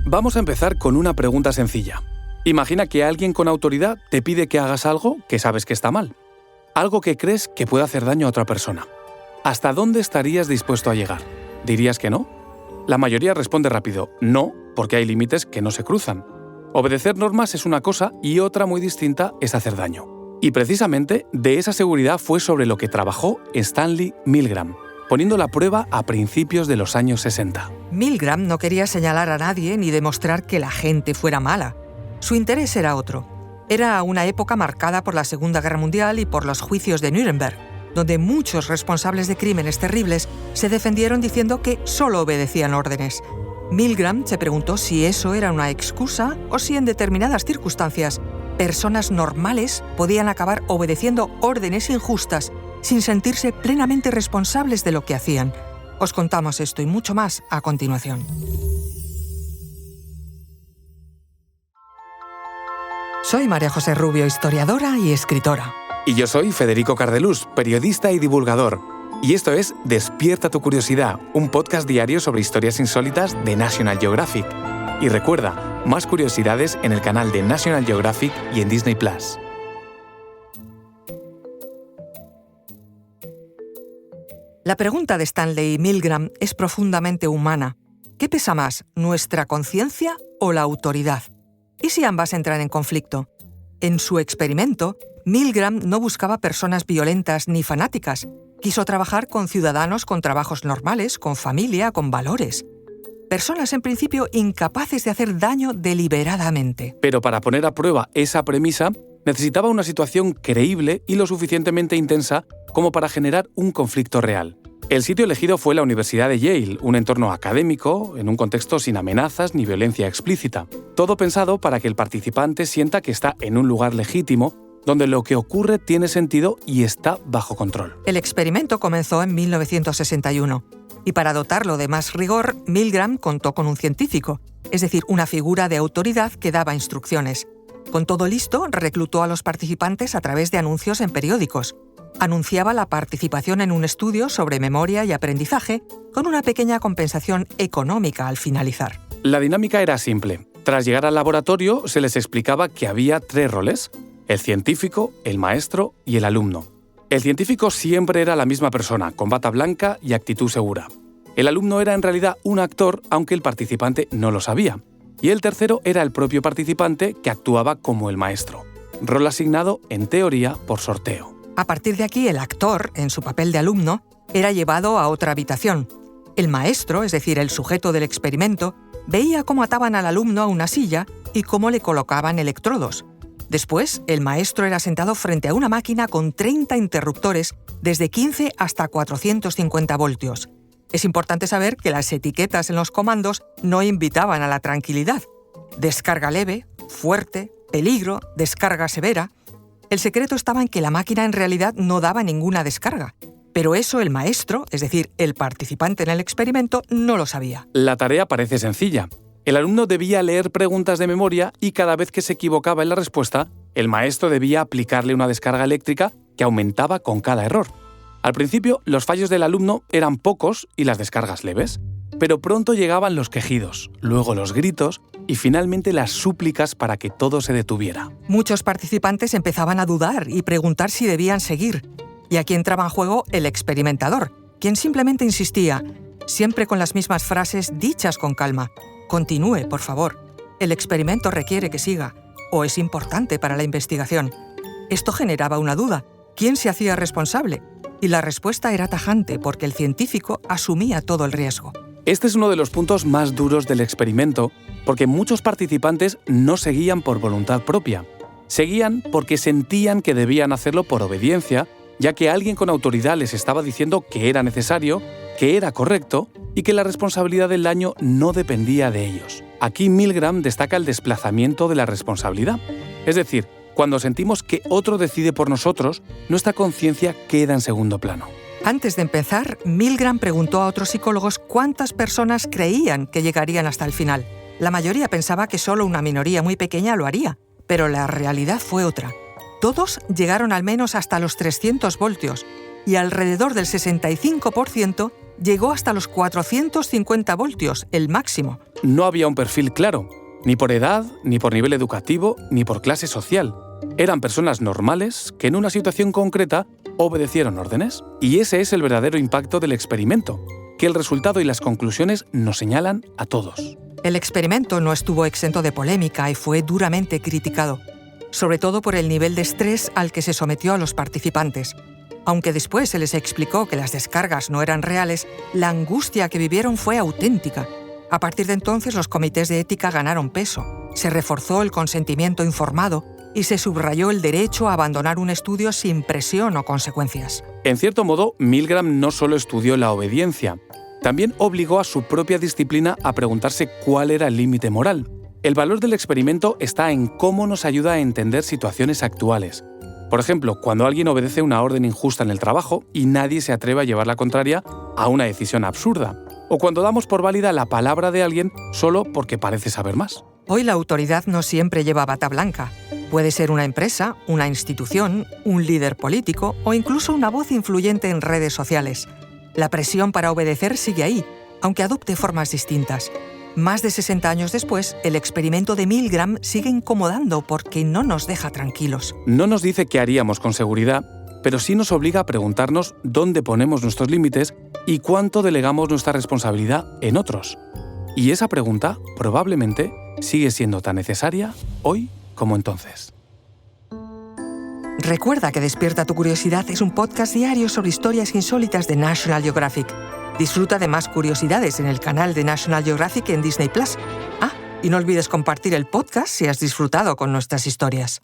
Vamos a empezar con una pregunta sencilla. Imagina que alguien con autoridad te pide que hagas algo que sabes que está mal. Algo que crees que puede hacer daño a otra persona. ¿Hasta dónde estarías dispuesto a llegar? ¿Dirías que no? La mayoría responde rápido, no, porque hay límites que no se cruzan. Obedecer normas es una cosa y otra muy distinta es hacer daño. Y precisamente de esa seguridad fue sobre lo que trabajó Stanley Milgram, poniendo la prueba a principios de los años 60. Milgram no quería señalar a nadie ni demostrar que la gente fuera mala. Su interés era otro. Era una época marcada por la Segunda Guerra Mundial y por los juicios de Nuremberg, donde muchos responsables de crímenes terribles se defendieron diciendo que solo obedecían órdenes. Milgram se preguntó si eso era una excusa o si en determinadas circunstancias personas normales podían acabar obedeciendo órdenes injustas sin sentirse plenamente responsables de lo que hacían. Os contamos esto y mucho más a continuación. Soy María José Rubio, historiadora y escritora. Y yo soy Federico Cardelús, periodista y divulgador. Y esto es Despierta tu curiosidad, un podcast diario sobre historias insólitas de National Geographic. Y recuerda, más curiosidades en el canal de National Geographic y en Disney+. La pregunta de Stanley Milgram es profundamente humana. ¿Qué pesa más, nuestra conciencia o la autoridad? ¿Y si ambas entran en conflicto? En su experimento, Milgram no buscaba personas violentas ni fanáticas. Quiso trabajar con ciudadanos con trabajos normales, con familia, con valores. Personas, en principio, incapaces de hacer daño deliberadamente. Pero para poner a prueba esa premisa, necesitaba una situación creíble y lo suficientemente intensa como para generar un conflicto real. El sitio elegido fue la Universidad de Yale, un entorno académico, en un contexto sin amenazas ni violencia explícita. Todo pensado para que el participante sienta que está en un lugar legítimo, donde lo que ocurre tiene sentido y está bajo control. El experimento comenzó en 1961, y para dotarlo de más rigor, Milgram contó con un científico, es decir, una figura de autoridad que daba instrucciones. Con todo listo, reclutó a los participantes a través de anuncios en periódicos. Anunciaba la participación en un estudio sobre memoria y aprendizaje, con una pequeña compensación económica al finalizar. La dinámica era simple. Tras llegar al laboratorio, se les explicaba que había 3 roles: el científico, el maestro y el alumno. El científico siempre era la misma persona, con bata blanca y actitud segura. El alumno era en realidad un actor, aunque el participante no lo sabía. Y el tercero era el propio participante, que actuaba como el maestro. Rol asignado, en teoría, por sorteo. A partir de aquí, el actor, en su papel de alumno, era llevado a otra habitación. El maestro, es decir, el sujeto del experimento, veía cómo ataban al alumno a una silla y cómo le colocaban electrodos. Después, el maestro era sentado frente a una máquina con 30 interruptores, desde 15 hasta 450 voltios. Es importante saber que las etiquetas en los comandos no invitaban a la tranquilidad. Descarga leve, fuerte, peligro, descarga severa. El secreto estaba en que la máquina en realidad no daba ninguna descarga. Pero eso el maestro, es decir, el participante en el experimento, no lo sabía. La tarea parece sencilla. El alumno debía leer preguntas de memoria y cada vez que se equivocaba en la respuesta, el maestro debía aplicarle una descarga eléctrica que aumentaba con cada error. Al principio, los fallos del alumno eran pocos y las descargas leves, pero pronto llegaban los quejidos, luego los gritos y finalmente las súplicas para que todo se detuviera. Muchos participantes empezaban a dudar y preguntar si debían seguir. Y aquí entraba en juego el experimentador, quien simplemente insistía, siempre con las mismas frases dichas con calma. Continúe, por favor. El experimento requiere que siga, o es importante para la investigación. Esto generaba una duda. ¿Quién se hacía responsable? Y la respuesta era tajante, porque el científico asumía todo el riesgo. Este es uno de los puntos más duros del experimento, porque muchos participantes no seguían por voluntad propia. Seguían porque sentían que debían hacerlo por obediencia, ya que alguien con autoridad les estaba diciendo que era necesario, que era correcto y que la responsabilidad del daño no dependía de ellos. Aquí Milgram destaca el desplazamiento de la responsabilidad. Es decir, cuando sentimos que otro decide por nosotros, nuestra conciencia queda en segundo plano. Antes de empezar, Milgram preguntó a otros psicólogos cuántas personas creían que llegarían hasta el final. La mayoría pensaba que solo una minoría muy pequeña lo haría, pero la realidad fue otra. Todos llegaron al menos hasta los 300 voltios y alrededor del 65% llegó hasta los 450 voltios, el máximo. No había un perfil claro, ni por edad, ni por nivel educativo, ni por clase social. Eran personas normales que en una situación concreta obedecieron órdenes. Y ese es el verdadero impacto del experimento, que el resultado y las conclusiones nos señalan a todos. El experimento no estuvo exento de polémica y fue duramente criticado, sobre todo por el nivel de estrés al que se sometió a los participantes. Aunque después se les explicó que las descargas no eran reales, la angustia que vivieron fue auténtica. A partir de entonces, los comités de ética ganaron peso, se reforzó el consentimiento informado y se subrayó el derecho a abandonar un estudio sin presión o consecuencias. En cierto modo, Milgram no solo estudió la obediencia, también obligó a su propia disciplina a preguntarse cuál era el límite moral. El valor del experimento está en cómo nos ayuda a entender situaciones actuales. Por ejemplo, cuando alguien obedece una orden injusta en el trabajo y nadie se atreve a llevar la contraria a una decisión absurda. O cuando damos por válida la palabra de alguien solo porque parece saber más. Hoy la autoridad no siempre lleva bata blanca. Puede ser una empresa, una institución, un líder político o incluso una voz influyente en redes sociales. La presión para obedecer sigue ahí, aunque adopte formas distintas. Más de 60 años después, el experimento de Milgram sigue incomodando porque no nos deja tranquilos. No nos dice qué haríamos con seguridad, pero sí nos obliga a preguntarnos dónde ponemos nuestros límites y cuánto delegamos nuestra responsabilidad en otros. Y esa pregunta, probablemente, sigue siendo tan necesaria hoy como entonces. Recuerda que Despierta tu Curiosidad es un podcast diario sobre historias insólitas de National Geographic. Disfruta de más curiosidades en el canal de National Geographic en Disney+. Y no olvides compartir el podcast si has disfrutado con nuestras historias.